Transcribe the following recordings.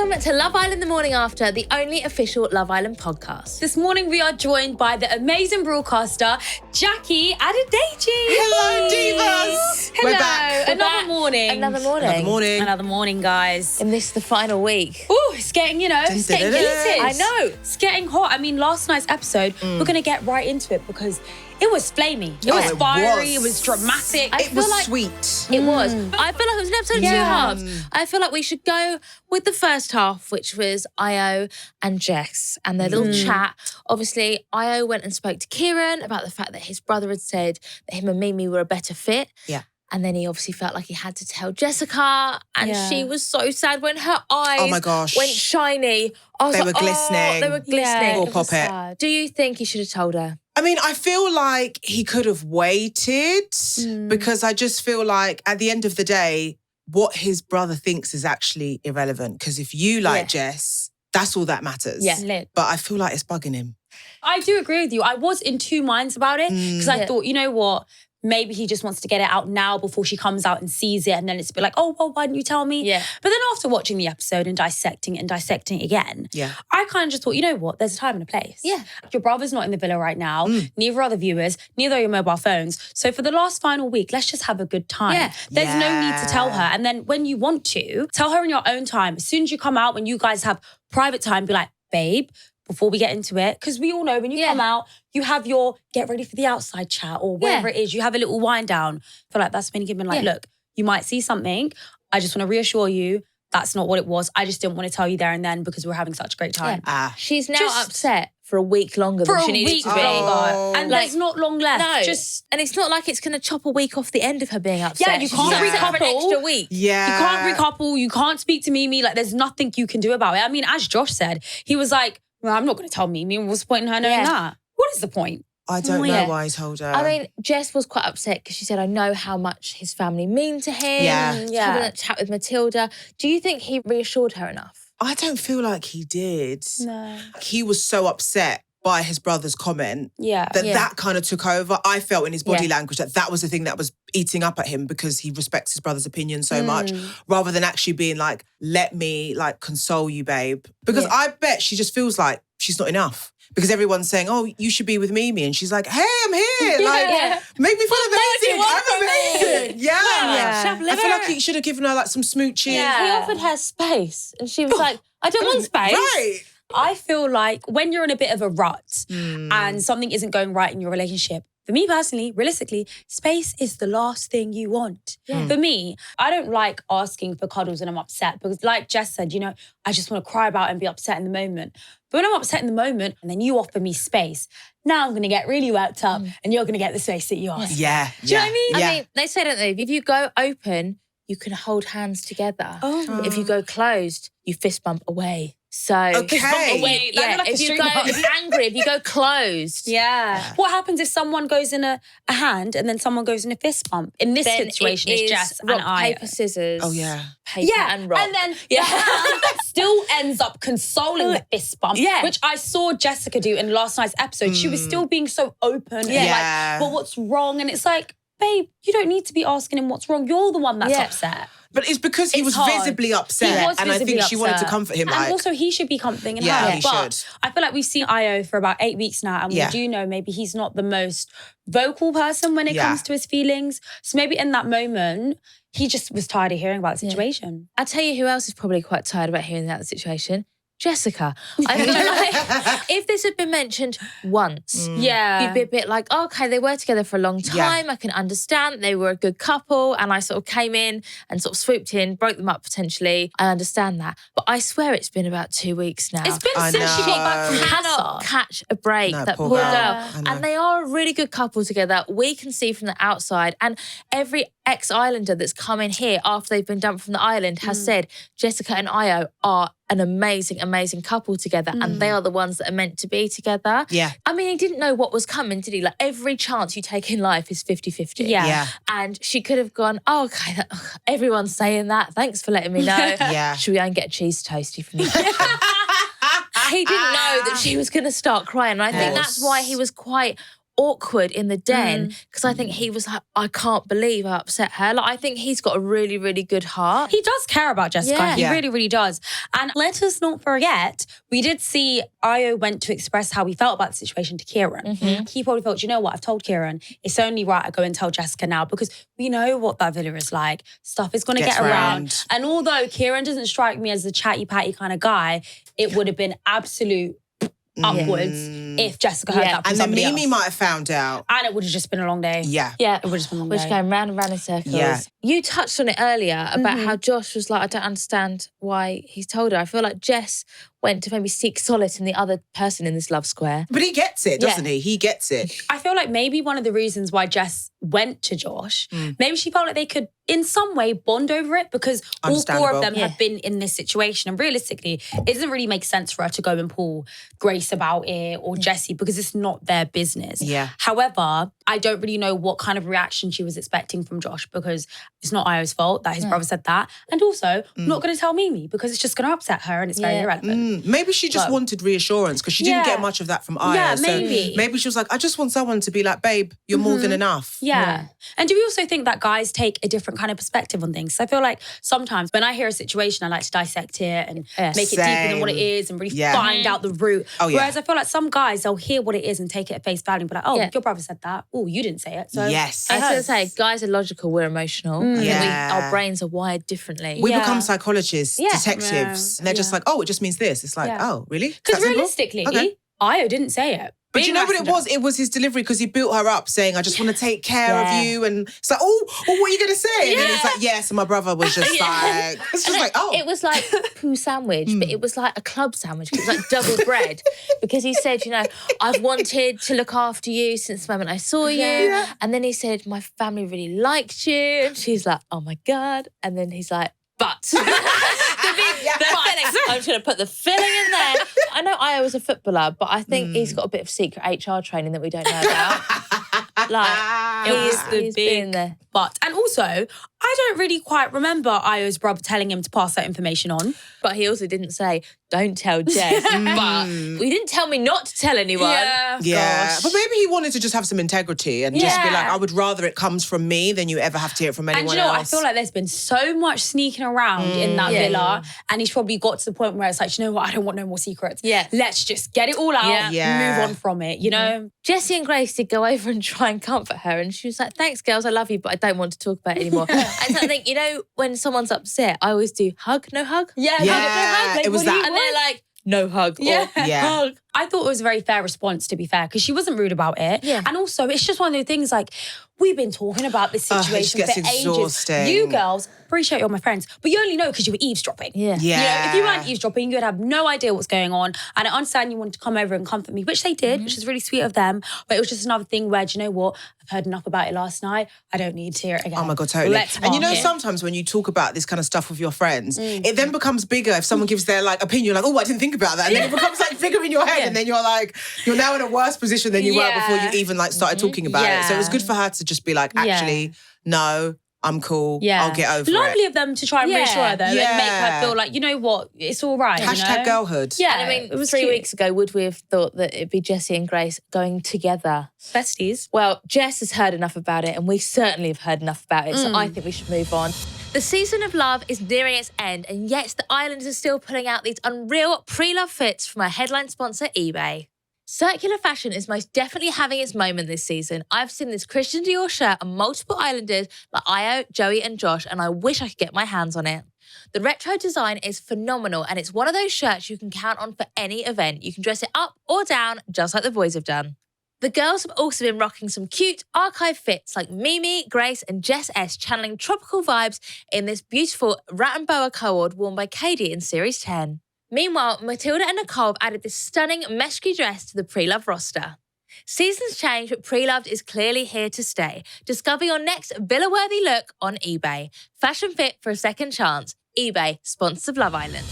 Welcome to Love Island The Morning After, the only official Love Island podcast. This morning we are joined by the amazing broadcaster, Jackie Adedeji. Hello, divas. Hello. We're back. Another morning. Another morning, guys. And this is the final week. Ooh, it's getting, it's getting heated. I know. It's getting hot. I mean, last night's episode, we're going to get right into it because it was flamey. It was fiery. It was dramatic. It was sweet. It was. I feel like it was an episode of two halves. I feel like we should go with the first half, which was Io and Jess and their little chat. Obviously, Io went and spoke to Kieran about the fact that his brother had said that him and Mimi were a better fit. Yeah. And then he obviously felt like he had to tell Jessica, and she was so sad when her eyes Oh my gosh. went shiny. I was They like, were glistening. They were glistening. Yeah, Poor Poppet. Do you think he should have told her? I mean, I feel like he could have waited because I just feel like at the end of the day, what his brother thinks is actually irrelevant. Because if you like Jess, that's all that matters. Yeah. Lit. But I feel like it's bugging him. I do agree with you. I was in two minds about it because I thought, you know what? Maybe he just wants to get it out now before she comes out and sees it. And then it's a bit like, oh, well, why didn't you tell me? Yeah. But then after watching the episode and dissecting it again, I kind of just thought, you know what? There's a time and a place. Yeah. Your brother's not in the villa right now. Neither are the viewers. Neither are your mobile phones. So for the last final week, let's just have a good time. Yeah. There's no need to tell her. And then when you want to, tell her in your own time. As soon as you come out, when you guys have private time, be like, babe, before we get into it, because we all know when you come out, you have your get ready for the outside chat or whatever it is. You have a little wind down. I feel like that's when given like, look, you might see something. I just want to reassure you that's not what it was. I just didn't want to tell you there and then because we're having such a great time. She's now upset for a week longer than she needed to be. And there's not long left. No. And it's not like it's going to chop a week off the end of her being upset. Yeah, you can't recouple for an extra week. Yeah. You can't recouple. You can't speak to Mimi. Like, there's nothing you can do about it. I mean, as Josh said, he was like, well, I'm not going to tell Mimi. What's the point in her knowing that? What is the point? I don't know why he told her. I mean, Jess was quite upset because she said, I know how much his family mean to him. Yeah. Having a chat with Matilda. Do you think he reassured her enough? I don't feel like he did. No. He was so upset by his brother's comment that kind of took over. I felt in his body language that was the thing that was eating up at him because he respects his brother's opinion so much, rather than actually being like, let me like console you, babe. Because I bet she just feels like she's not enough. Because everyone's saying, oh, you should be with Mimi. And she's like, hey, I'm here. Like, make me feel amazing. I'm amazing. Yeah. I feel like he should have given her like some smooching. Yeah. He offered her space. And she was like, I don't want space. Right. I feel like when you're in a bit of a rut and something isn't going right in your relationship, for me personally, realistically, space is the last thing you want. For me, I don't like asking for cuddles when I'm upset because like Jess said, I just want to cry about it and be upset in the moment. But when I'm upset in the moment and then you offer me space, now I'm going to get really worked up and you're going to get the space that you asked. Yeah. Do you know what I mean? I mean, they say, don't they, if you go open, you can hold hands together. But if you go closed, you fist bump away. So Okay. if you go angry, if you go closed. What happens if someone goes in a hand and then someone goes in a fist bump? In this Then situation, it it's is Jess and rock, I. paper, scissors. Oh, yeah. Paper and rock. And then the hand still ends up consoling the fist bump, which I saw Jessica do in last night's episode. She was still being so open and like, well, what's wrong? And it's like, babe, you don't need to be asking him what's wrong. You're the one that's upset. But it's because he was hard. visibly upset. And I think she wanted to comfort him. And also he should be comforting her. Yeah, he but should. I feel like we've seen Io for about 8 weeks now and we do know maybe he's not the most vocal person when it comes to his feelings. So maybe in that moment, he just was tired of hearing about the situation. I'll tell you who else is probably quite tired about hearing about the situation. Jessica. I feel like if this had been mentioned once, you'd be a bit like, okay, they were together for a long time. I can understand they were a good couple and I sort of came in and sort of swooped in, broke them up potentially. I understand that. But I swear it's been about 2 weeks now. It's been since she got back from cannot catch a break, No, that poor poor girl. girl. And they are a really good couple together. We can see from the outside. And every ex-Islander that's come in here after they've been dumped from the island has said Jessica and Io are an amazing, amazing couple together and they are the ones that are meant to be together. Yeah. I mean, he didn't know what was coming, did he? Like, every chance you take in life is 50-50. Yeah. And she could have gone, okay, everyone's saying that. Thanks for letting me know. Should we go and get a cheese toasty from you? He didn't know that she was going to start crying. And I think that's why he was quite awkward in the den because I think he was like, I can't believe I upset her. Like, I think he's got a really, really good heart. He does care about Jessica. He really, really does. And let us not forget, we did see Ayo went to express how he felt about the situation to Kieran. He probably felt, you know what, I've told Kieran, it's only right I go and tell Jessica now because we know what that villa is like. Stuff is going to get around. And although Kieran doesn't strike me as the chatty-patty kind of guy, it would have been absolute upwards if Jessica heard that from somebody else. And then Mimi might have found out. And it would have just been a long day. Yeah. It would have just been a long day. We're just going round and round in circles. Yeah. You touched on it earlier about how Josh was like, I don't understand why he's told her. I feel like Jess went to maybe seek solace in the other person in this love square. But he gets it, doesn't he? He gets it. I feel like maybe one of the reasons why Jess went to Josh, maybe she felt like they could in some way bond over it because all four of them have been in this situation. And realistically, it doesn't really make sense for her to go and pull Grace about it or Jessy because it's not their business. Yeah. However, I don't really know what kind of reaction she was expecting from Josh because it's not Ayo's fault that his brother said that. And also, I'm not going to tell Mimi because it's just going to upset her and it's very irrelevant. Maybe she just wanted reassurance because she didn't get much of that from Ayo. Yeah, maybe. So maybe she was like, I just want someone to be like, babe, you're more than enough. Yeah. And do we also think that guys take a different kind of perspective on things? So I feel like sometimes when I hear a situation, I like to dissect it and make it deeper than what it is and really find out the root. Whereas I feel like some guys, they'll hear what it is and take it at face value and be like, oh, your brother said that. Oh, you didn't say it. So yes. I was going to say, guys are logical, we're emotional. I think our brains are wired differently. We become psychologists, detectives. And they're just like, oh, it just means this. It's like, oh, really? Because realistically, Ayo didn't say it. But you know what it was? It was his delivery because he built her up saying, I just want to take care of you. And it's like, what are you going to say? And then it's like, yes. And my brother was just like, it's just like, It was like poo sandwich, but it was like a club sandwich. It was like double bread. Because he said, you know, I've wanted to look after you since the moment I saw you. Yeah. And then he said, my family really liked you. And she's like, oh my God. And then he's like, but. I'm just going to put the filling in there. I know Ayo was a footballer, but I think he's got a bit of secret HR training that we don't know about. Like, he's been there. But, and also, I don't really quite remember Ayo's brother telling him to pass that information on. But he also didn't say, don't tell Jess. But he didn't tell me not to tell anyone. Yeah. Gosh. But maybe he wanted to just have some integrity and just be like, I would rather it comes from me than you ever have to hear it from anyone else. And you know what? I feel like there's been so much sneaking around in that villa. And he's probably got to the point where it's like, you know what? I don't want no more secrets. Yeah. Let's just get it all out, move on from it, you know? Jessy and Grace did go over and try and comfort her. And she was like, thanks, girls, I love you, but I don't want to talk about it anymore. And so I think, you know, when someone's upset, I always do hug, no hug. Yeah, hug, no hug. Like, it was that. And they're like, no hug or hug. I thought it was a very fair response, to be fair, because she wasn't rude about it. Yeah. And also, it's just one of those things like, we've been talking about this situation for exhausting. ages. You girls, appreciate you're my friends, but you only know because you were eavesdropping. Yeah. You know, if you weren't eavesdropping, you'd have no idea what's going on. And I understand you wanted to come over and comfort me, which they did, which is really sweet of them. But it was just another thing where, do you know what? I've heard enough about it last night. I don't need to hear it again. Oh my God, totally. And you know, sometimes when you talk about this kind of stuff with your friends, it then becomes bigger if someone gives their like opinion, like, oh, I didn't think about that. And then it becomes like bigger in your head. And then you're like, you're now in a worse position than you were before you even like started talking about it. So it was good for her to just be like, actually, no, I'm cool. I'll get over it. Lovely of them to try and reassure her though and make her feel like, you know what, it's all right. Hashtag girlhood. Yeah, and I mean, it was 3 weeks ago, would we have thought that it'd be Jessy and Grace going together? Besties. Well, Jess has heard enough about it and we certainly have heard enough about it, so I think we should move on. The season of love is nearing its end, and yet the Islanders are still pulling out these unreal pre-love fits from our headline sponsor, eBay. Circular fashion is most definitely having its moment this season. I've seen this Christian Dior shirt on multiple Islanders like Ayo, Joey and Josh, and I wish I could get my hands on it. The retro design is phenomenal, and it's one of those shirts you can count on for any event. You can dress it up or down, just like the boys have done. The girls have also been rocking some cute archive fits like Mimi, Grace and Jess S, channeling tropical vibes in this beautiful rat and boa cord worn by Katie in Series 10. Meanwhile, Matilda and Nicole have added this stunning mesky dress to the pre-love roster. Seasons change, but pre-loved is clearly here to stay. Discover your next villa-worthy look on eBay. Fashion fit for a second chance. eBay, sponsors of Love Island.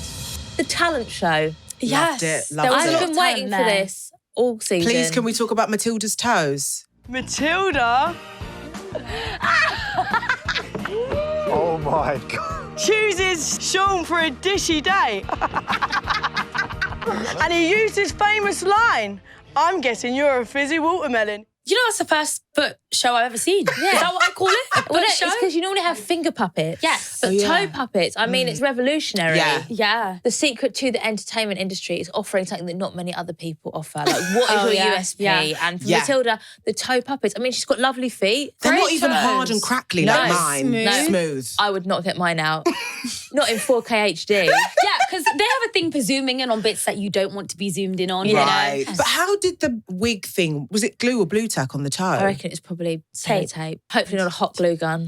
The talent show. Loved it. I've been waiting for this all season. Please, can we talk about Matilda's toes? Matilda? Oh my God. Chooses Sean for a dishy date. And he used his famous line, I'm guessing you're a fizzy watermelon. You know, that's the first foot show I've ever seen. Yeah. Is that what I call it? Well, it's because you normally have finger puppets. Yes. But toe puppets, I mean, it's revolutionary. Yeah. The secret to the entertainment industry is offering something that not many other people offer. Like, what is your USP? Yeah. And for Matilda, the toe puppets, I mean, she's got lovely feet. They're not even hard and crackly like mine. Smooth. I would not get mine out. Not in 4K HD. Yeah, because they have a thing for zooming in on bits that you don't want to be zoomed in on. Right. You know? But how did the wig thing, was it glue or blue tack on the toe? I reckon it's probably tape. Hopefully not a hot glue gun.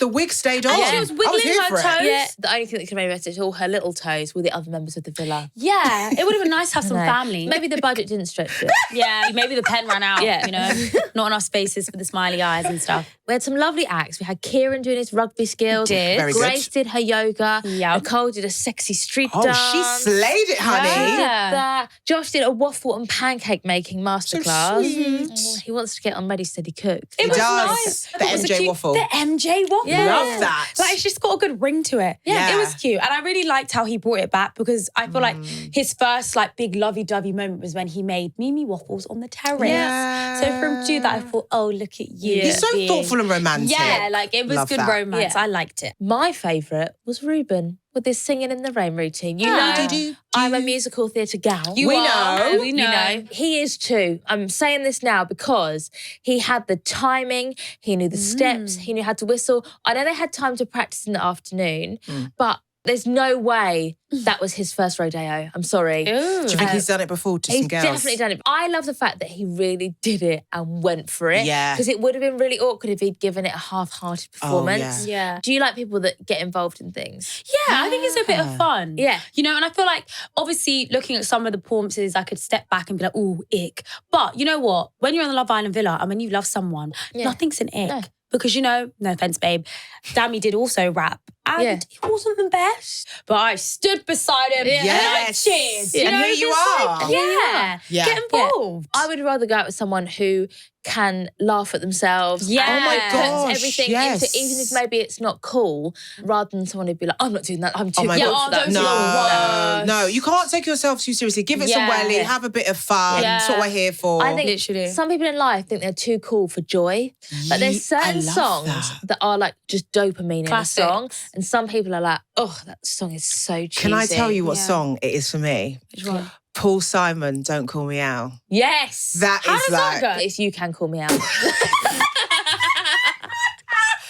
The wig stayed on. She was wiggling her toes. Yeah, the only thing that could make better is all her little toes were the other members of the villa. Yeah, it would have been nice to have some family. Maybe the budget didn't stretch it. Yeah, maybe the pen ran out, you know. Not enough spaces for the smiley eyes and stuff. We had some lovely acts. We had Kieran doing his rugby skills. Very Grace good. did her yoga. Yep. Nicole did a sexy street dance. Oh, she slayed it, honey. Did that. Josh did a waffle and pancake making masterclass. sweet. He wants to get on Ready Steady Cook. It was does. nice. The It was MJ waffle. The MJ waffle. Yeah. Love that. Like, it's just got a good ring to it. Yeah. It was cute. And I really liked how he brought it back because I feel like his first like big lovey-dovey moment was when he made Mimi waffles on the terrace. Yeah. So for him to do that, I thought, oh, look at you. He's so being- thoughtful and romantic. Yeah, like it was Love good that. romance. Yeah. I liked it. My favourite was Ruben with his singing in the rain routine. You Ah. know, I'm a musical theatre gal. You We are. know. We know. He is too. I'm saying this now because he had the timing, he knew the steps, he knew how to whistle. I know they had time to practice in the afternoon, but there's no way that was his first rodeo. I'm sorry. Do you think he's done it before to He's some girls? definitely done it. I love the fact that he really did it and went for it. Yeah. Because it would have been really awkward if he'd given it a half-hearted performance. Yeah. Do you like people that get involved in things? Yeah, I think it's a bit of fun. Yeah. You know, and I feel like, obviously, looking at some of the performances, I could step back and be like, ooh, ick. But you know what? When you're on the Love Island villa and when you love someone, nothing's an ick. No. Because, you know, no offense, babe, Dammy did also rap. And he wasn't the best. But I stood beside him and I Yes. cheers. And here you are. Yeah. Yeah. Get involved. I would rather go out with someone who can laugh at themselves. Yeah. And Oh my puts gosh, everything yes. into, even if maybe it's not cool, rather than someone who'd be like, I'm not doing that. I'm too my cool God. for that. those are the worst. No, you can't take yourself too seriously. Give it some welly, have a bit of fun. Yeah. That's what we're here for. I think Literally. some people in life think they're too cool for joy. Like there's certain I love songs that are like just dopamine Classics. in a song. And some people are like, oh, that song is so cheesy. Can I tell you what song it is for me? Which one? Paul Simon, Don't Call Me Out. Yes. That How is does that like, go? It's You Can Call Me Out.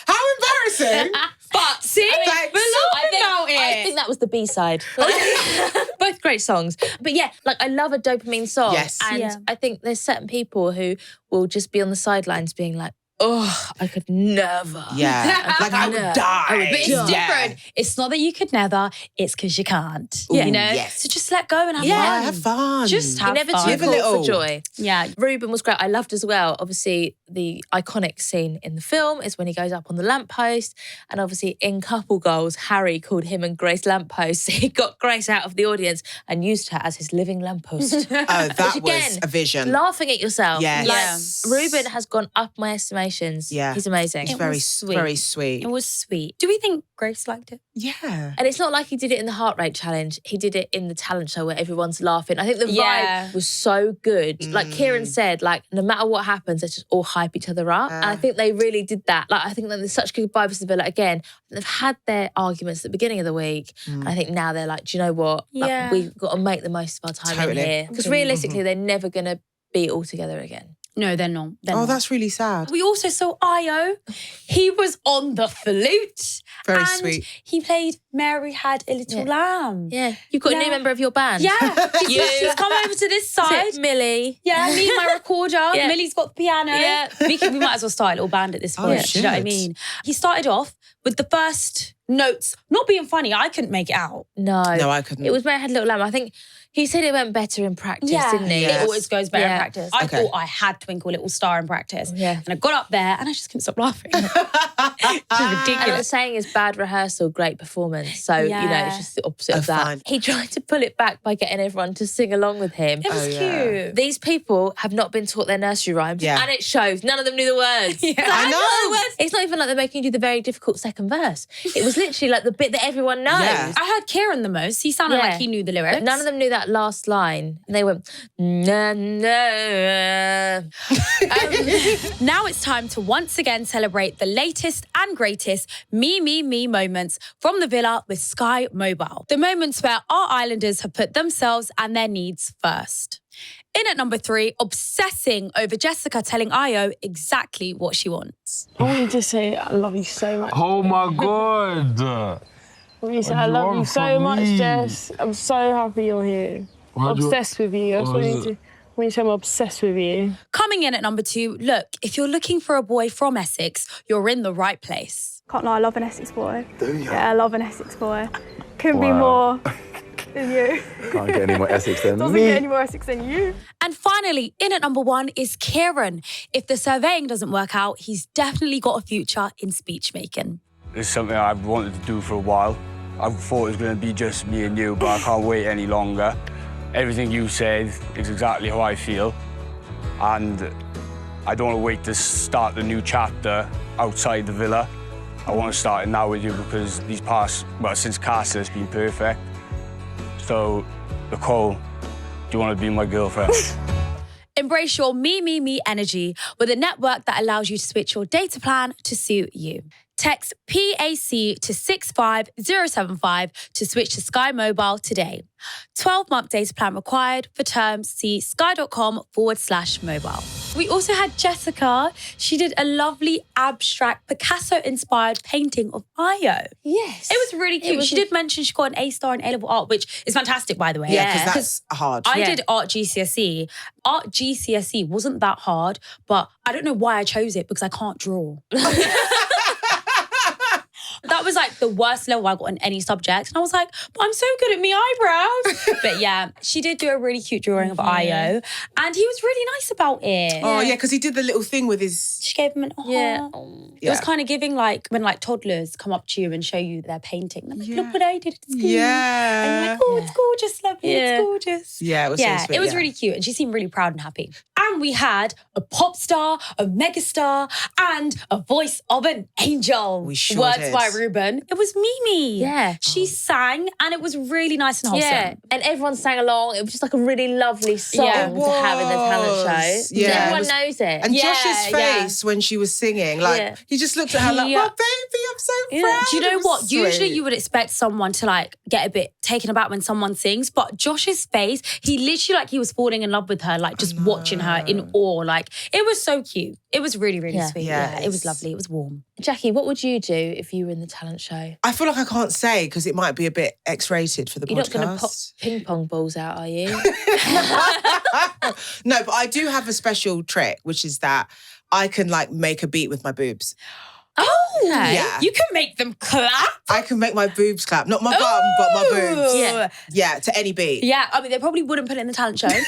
how embarrassing. But See? Thanks. I think that was the B-side. Both great songs. But yeah, like I love a dopamine song. Yes. And I think there's certain people who will just be on the sidelines being like, oh, I could never. Yeah, like I would die. I would But it's different. It's not that you could never, it's because you can't. Yeah. You know? Yes. So just let go and have Yeah, fun. have fun. Just You're have never fun. too Live a cool little. for joy. Yeah. Ruben was great. I loved as well. Obviously, the iconic scene in the film is when he goes up on the lamppost. And obviously, in Couple Goals, Harry called him and Grace lampposts. He got Grace out of the audience and used her as his living lamppost. Oh, that Which, was again, a vision. Laughing at yourself. Yes. Like, Ruben has gone up my estimations. Yeah. He's amazing. It's very was sweet. very sweet. It was sweet. Do we think Grace liked it? Yeah. And it's not like he did it in the heart rate challenge. He did it in the talent show where everyone's laughing. I think the Yeah. vibe was so good. Like Kieran said, like no matter what happens, let's just all hype each other up. And I think they really did that. Like I think that there's such good vibes in the villa. Again, they've had their arguments at the beginning of the week. And I think now they're like, do you know what? Like, Yeah. we've got to make the most of our time Totally. in here. Because realistically, they're never going to be all together again. No, they're not. They're Oh, not. that's really sad. We also saw Io. He was on the flute. Very and sweet. He played Mary Had a Little Lamb. Yeah. You've got a new Yeah. member of your band. Yeah. She's come over to this side. Millie. Yeah, me and my recorder. Yeah. Millie's got the piano. Yeah. We might as well start a little band at this point. Do you know what I shit. mean? He started off with the first notes not being funny. I couldn't make it out. No. No, I couldn't. It was Mary Had a Little Lamb. I think he said it went better in practice, didn't he? Yes. It always goes better in Yeah. practice. I Okay. thought I had Twinkle Little Star in practice. Yeah. And I got up there and I just couldn't stop laughing. It's And the ridiculous. saying is bad rehearsal, great performance. So, you know, Yeah. it's just the opposite of that. fine. He tried to pull it back by getting everyone to sing along with him. It was yeah. cute. These people have not been taught their nursery rhymes. Yeah. And it shows. None of them knew the words. Yeah. I know. It's not even like they're making you do the very difficult second verse. It was literally like the bit that everyone knows. Yeah. I heard Kieran the most. He sounded Yeah. like he knew the lyrics. But none of them knew that that last line. And they went, na, na. Now it's time to once again celebrate the latest and greatest me moments from the villa with Sky Mobile. The moments where our islanders have put themselves and their needs first. In at number 3, obsessing over Jessica telling Ayo exactly what she wants. I want you to say, I love you so much. Oh my God. When you say, I love you so much, Jess. I'm so happy you're here. Obsessed with you. That's what you need to. When you say I'm obsessed with you. Coming in at number 2, look, if you're looking for a boy from Essex, you're in the right place. Can't lie, I love an Essex boy. Do you? Yeah, I love an Essex boy. Couldn't be more than you. Can't get any more Essex than Doesn't me. get any more Essex than you. And finally, in at number 1 is Kieran. If the surveying doesn't work out, he's definitely got a future in speech making. It's something I've wanted to do for a while. I thought it was going to be just me and you, but I can't wait any longer. Everything you said is exactly how I feel. And I don't want to wait to start the new chapter outside the villa. I want to start it now with you because these past, since Casa, it's been perfect. So, Nicole, do you want to be my girlfriend? Embrace your me energy with a network that allows you to switch your data plan to suit you. Text PAC to 65075 to switch to Sky Mobile today. 12-month data plan required. For terms, see sky.com/mobile. We also had Jessica. She did a lovely abstract Picasso-inspired painting of Ayo. Yes. It was really cute. She did mention she got an A-star in A-level art, which is fantastic, by the way. Yeah, because that's hard. I did art GCSE. Art GCSE wasn't that hard, but I don't know why I chose it because I can't draw. That was like the worst level I got in any subject. And I was like, but I'm so good at me eyebrows. But yeah, she did do a really cute drawing of Ayo. And he was really nice about it. Oh, yeah, because he did the little thing with his... She gave him an Yeah. It was kind of giving like when like toddlers come up to you and show you their painting. They're like, look what I did at school. Yeah. And you're like, oh, it's gorgeous, lovely. Yeah. It's gorgeous. Yeah, it was so sweet. It was really cute. And she seemed really proud and happy. And we had a pop star, a mega star, and a voice of an angel. We sure Words did. by Ruben. It was Mimi. Yeah. She sang and it was really nice and wholesome. Yeah, and everyone sang along. It was just like a really lovely song Yeah. to have in the talent show. Yeah. Everyone knows it. And Yeah, Josh's face when she was singing, like, he just looked at her like, oh, baby, I'm so proud. Do you know It was what? sweet. Usually you would expect someone to like get a bit taken aback when someone sings, but Josh's face, he literally like he was falling in love with her, like just watching her in awe. Like it was so cute. It was really, really sweet. Yeah, it was lovely. It was warm. Jackie, what would you do if you were in the talent show? I feel like I can't say because it might be a bit X-rated for the You're podcast. not going to pop ping pong balls out, are you? No, but I do have a special trick, which is that I can like make a beat with my boobs. Oh, Yeah. You can make them clap. I can make my boobs clap. Not my bum, but my boobs. Yeah. Yeah, to any beat. Yeah, I mean, they probably wouldn't put it in the talent show. Yeah.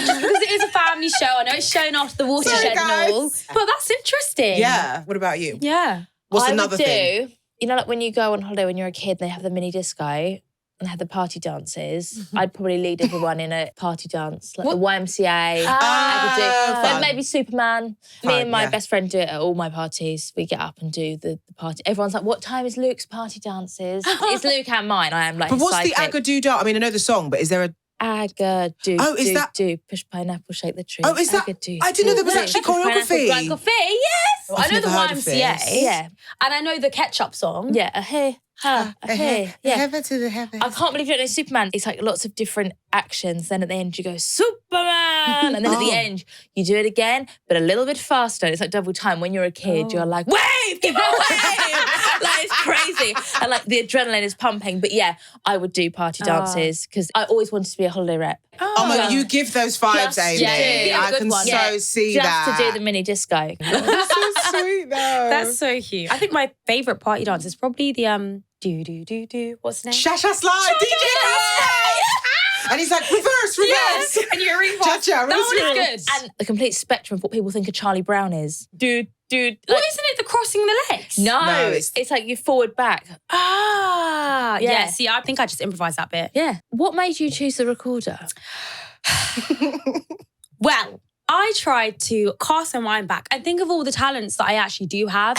Just because it is a family show. I know it's shown off the watershed and all. But that's interesting. Yeah. What about you? Yeah. What's I another would thing? do, you know, like when you go on holiday when you're a kid, they have the mini disco and have the party dances. I'd probably lead everyone in a party dance, like the YMCA. I could do. fun. And maybe Superman. Me Fun, and my yeah. best friend do it at all my parties. We get up and do the party. Everyone's like, what time is Luke's party dances? It's Luke and mine. I am like But what's the sidekick. Agadoo dance? I mean, I know the song, but is there a... Agadoo. Oh, is that- push pineapple, shake the tree. Oh, is that... Agadoo, I didn't know there was do, actually push pineapple, choreography. Choreography, yes. I've I know the never heard of YMCA. this. Yeah. And I know the ketchup song. Yeah, hey, ha, hey. Yeah. Heaven to the heaven. I can't believe you don't know Superman. It's like lots of different actions. Then at the end you go, Superman! And then at the end you do it again, but a little bit faster. It's like double time. When you're a kid, you're like, wave! Give it a wave! Like, it's crazy. And like the adrenaline is pumping. But yeah, I would do party dances because I always wanted to be a holiday rep. Oh my, you give those vibes, Just Amy. to do I a good can one. so Yeah, see just that. to do the mini disco. That's so sweet though. That's so cute. I think my favourite party dance is probably the do. What's the name? Shasha slide, DJ Khaled. And he's like, reverse. Yes. And you're a reverse. Cha-cha, That one reverse. is good. And the complete spectrum of what people think a Charlie Brown is. Dude. Well, isn't it the crossing the legs? No, it's- it's like you forward back. Ah. Yeah. Yeah. See, I think I just improvised that bit. Yeah. What made you choose the recorder? Well, I tried to cast my mind back and think of all the talents that I actually do have.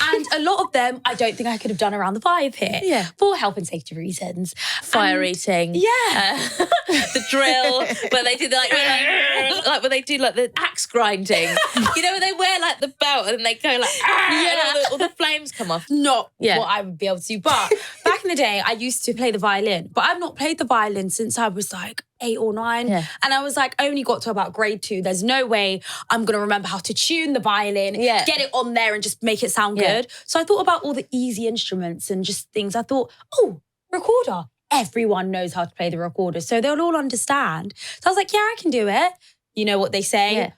And a lot of them, I don't think I could have done around the 5 here. Yeah. For health and safety reasons. Fire eating. Yeah. The drill, where they do like when they do like the axe grinding. You know, when they wear like the belt and they go like, and all the flames come off. Not what I would be able to. But back in the day, I used to play the violin. But I've not played the violin since I was like 8 or 9. Yeah. And I was like, only got to about grade 2. There's no way I'm going to remember how to tune the violin, get it on there and just make it sound good. So I thought about all the easy instruments and just things. I thought, recorder. Everyone knows how to play the recorder. So they'll all understand. So I was like, yeah, I can do it. You know what they say? Yeah.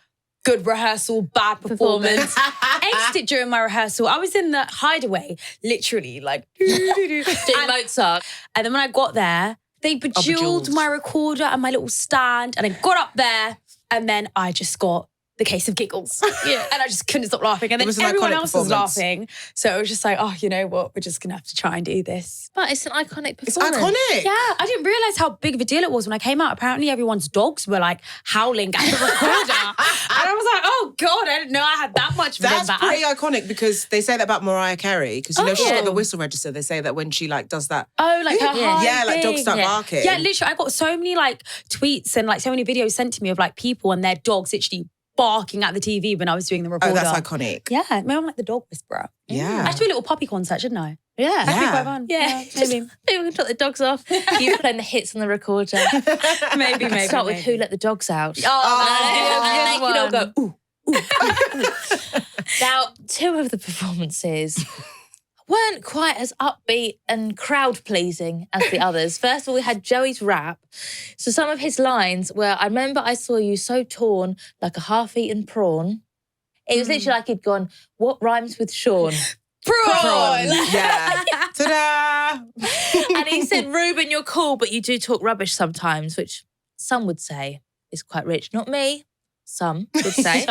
Good rehearsal, bad performance. Aced it during my rehearsal. I was in the hideaway, literally like doing Mozart. And then when I got there, they bejeweled my recorder and my little stand, and I got up there, and then I just got the case of giggles. And I just couldn't stop laughing. And then everyone else was laughing. So it was just like, you know what? We're just going to have to try and do this. But it's an iconic performance. It's iconic. Yeah, I didn't realise how big of a deal it was when I came out. Apparently everyone's dogs were like howling at the recorder. And I was like, oh God, I didn't know I had that much of an impact. That's pretty iconic because they say that about Mariah Carey. Because, you know, she's got the whistle register. They say that when she like does that. Oh, like her high Yeah, like thing. dogs start barking. Yeah, literally, I got so many like tweets and like so many videos sent to me of like people and their dogs literally barking at the TV when I was doing the recorder. Oh, that's iconic. Yeah, maybe I'm like the dog whisperer. Yeah. I should do a little puppy concert, shouldn't I? Yeah. That'd be quite fun. Yeah. Maybe. Maybe we can put the dogs off. You playing the hits on the recorder. maybe. Start with Who Let the Dogs Out. Oh, and they can all go, ooh. Now, 2 of the performances weren't quite as upbeat and crowd-pleasing as the others. First of all, we had Joey's rap. So some of his lines were, I remember I saw you so torn like a half-eaten prawn. It was literally like he'd gone, what rhymes with Sean? Prawn. Yeah. Ta-da! And he said, Ruben, you're cool, but you do talk rubbish sometimes, which some would say is quite rich. Not me. Some would say.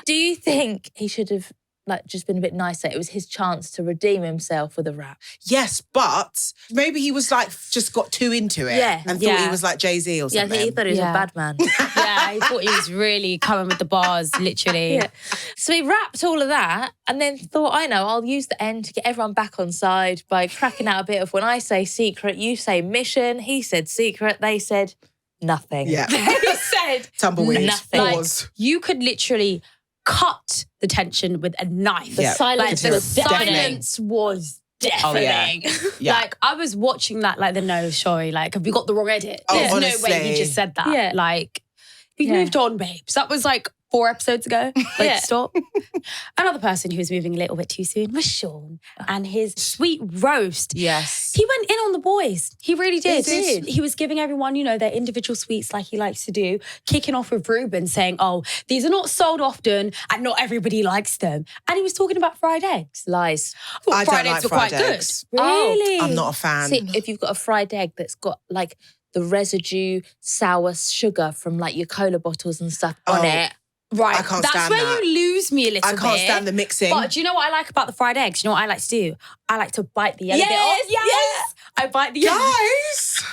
Do you think he should have just been a bit nicer? It was his chance to redeem himself with a rap. Yes, but maybe he was like just got too into it and thought he was like Jay-Z or something. Yeah, he thought he was a bad man. Yeah, he thought he was really coming with the bars, literally. Yeah. So he rapped all of that and then thought, I'll use the end to get everyone back on side by cracking out a bit of when I say secret, you say mission. He said secret, they said nothing. Yeah. He said tumbleweed. Nothing. Pause. You could literally cut the tension with a knife. The silence was deafening. Yeah. Like, I was watching that like the nose, sorry, like, have we got the wrong edit? Oh, There's honestly. no way he just said that. Yeah. Like, we moved on, babes. That was like 4 episodes ago. Like, stop. Another person who was moving a little bit too soon was Sean and his sweet roast. Yes. He went in on the boys. He really did. He did. He was giving everyone, their individual sweets like he likes to do, kicking off with Ruben saying, these are not sold often and not everybody likes them. And he was talking about fried eggs. Lies. I fried don't eggs like were fried quite eggs. good. Really? I'm not a fan. See, if you've got a fried egg that's got like the residue sour sugar from like your cola bottles and stuff on it. Right. I can't That's stand where that. you lose me a little bit. I can't stand the mixing. But do you know what I like about the fried eggs? Do you know what I like to do? I like to bite the yellow bit off. Yes. I bite the yellow Guys!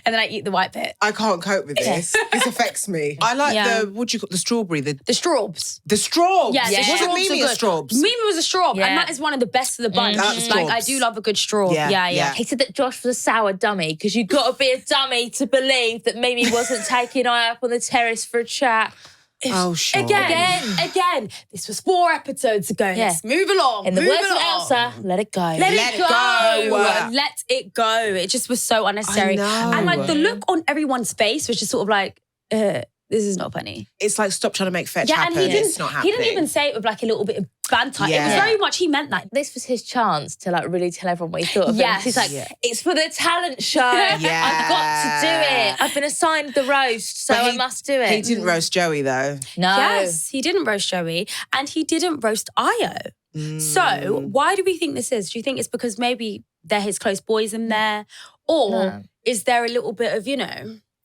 and then I eat the white bit. I can't cope with this. This affects me. I like the strawberry, the straubs. The straubs. Yeah, the Wasn't straubs Mimi are a good. straubs? Mimi was a straub, Yeah. and that is one of the best of the bunch. That's Like, straubs. I do love a good straub. Yeah, Yeah. yeah. He said that Josh was a sour dummy because you got to be a dummy to believe that Mimi wasn't taking I up on the terrace for a chat. Oh, sure. Again. This was 4 episodes ago. Yeah. Let's move along. In the move words of along. Elsa, let it go. Let it go. go. Let it go. It just was so unnecessary. I know. And like the look on everyone's face was just sort of like, this is not funny. It's like, stop trying to make fetch Yeah, happen. and It's not he happening. didn't even say it with like a little bit of banter. It Yeah. was very much, he meant that. This was his chance to like really tell everyone what he thought of Yes. him. He's like, Yeah. it's for the talent show. Yeah. I've got to do it. I've been assigned the roast, so But I must do it. He didn't roast Joey, though. No. Yes, he didn't roast Joey and he didn't roast Io. So why do we think this is? Do you think it's because maybe they're his close boys in there? Or is there a little bit of,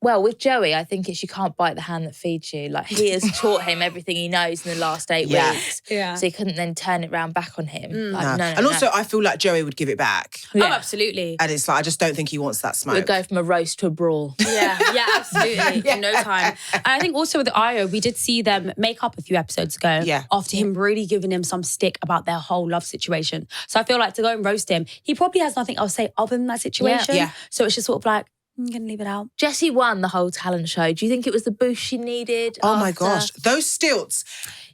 Well, with Joey, I think it's you can't bite the hand that feeds you. Like, he has taught him everything he knows in the last 8 weeks. Yeah. So he couldn't then turn it round back on him. Like, no. And also, I feel like Joey would give it back. Oh, absolutely. And it's like, I just don't think he wants that smoke. We'd go from a roast to a brawl. Yeah, absolutely. In no time. And I think also with Ayo, we did see them make up a few episodes ago. Yeah. After him really giving him some stick about their whole love situation. So I feel like to go and roast him, he probably has nothing else to say other than that situation. Yeah. So it's just sort of like, I'm going to leave it out. Jessy won the whole talent show. Do you think it was the boost she needed? Oh my gosh, those stilts.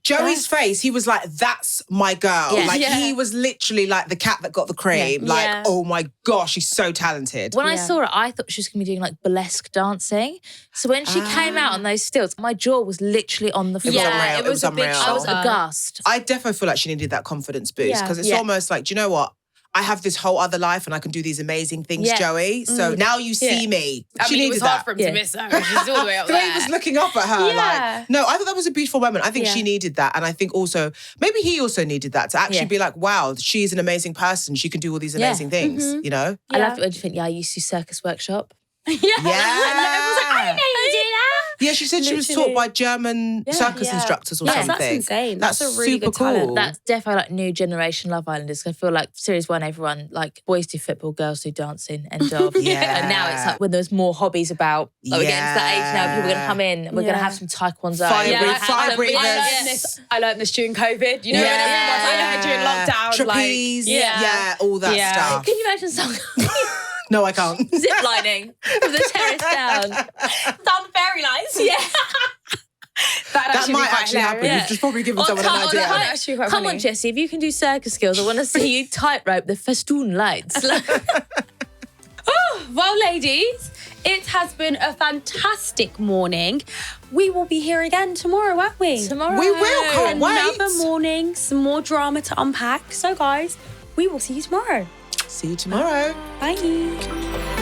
Joey's face, he was like, that's my girl. Yeah. Like, he was literally like the cat that got the cream. Like, oh my gosh, she's so talented. When I saw her, I thought she was going to be doing like burlesque dancing. So when she came out on those stilts, my jaw was literally on the floor. It was unreal. I was aghast. I definitely feel like she needed that confidence boost because it's almost like, do you know what? I have this whole other life and I can do these amazing things, Joey. So now you see me. She needed it was that. hard for him to miss her. She's all the way up The way he was looking up at her. Like, no, I thought that was a beautiful moment. I think she needed that. And I think also, maybe he also needed that to actually be like, wow, she's an amazing person. She can do all these amazing things, you know? I loved it when you think, I used to Circus Workshop. And everyone was like, I didn't know you do that. Yeah, she said she was taught by German circus instructors or something. That's insane. That's a really super good talent. cool. That's definitely like new generation Love Islanders. I feel like Series 1, everyone, like boys do football, girls do dancing, end of. And now it's like when there's more hobbies about, like we're getting to that age now, people are going to come in, we're going to have some taekwondo. Fire breathers. I learned this during COVID. You know, when everyone was like during lockdown. Trapeze. Like, all that stuff. Can you imagine something? No, I can't. Zip lining from the terrace down. Down the fairy lines. Yeah. That might actually happen. You've just probably given someone an idea. Come on, Jessy, if you can do circus skills, I want to see you tightrope the festoon lights. Well, ladies, it has been a fantastic morning. We will be here again tomorrow, won't we? Tomorrow. We will. Can't wait. Another morning, some more drama to unpack. So, guys, we will see you tomorrow. See you tomorrow. Bye.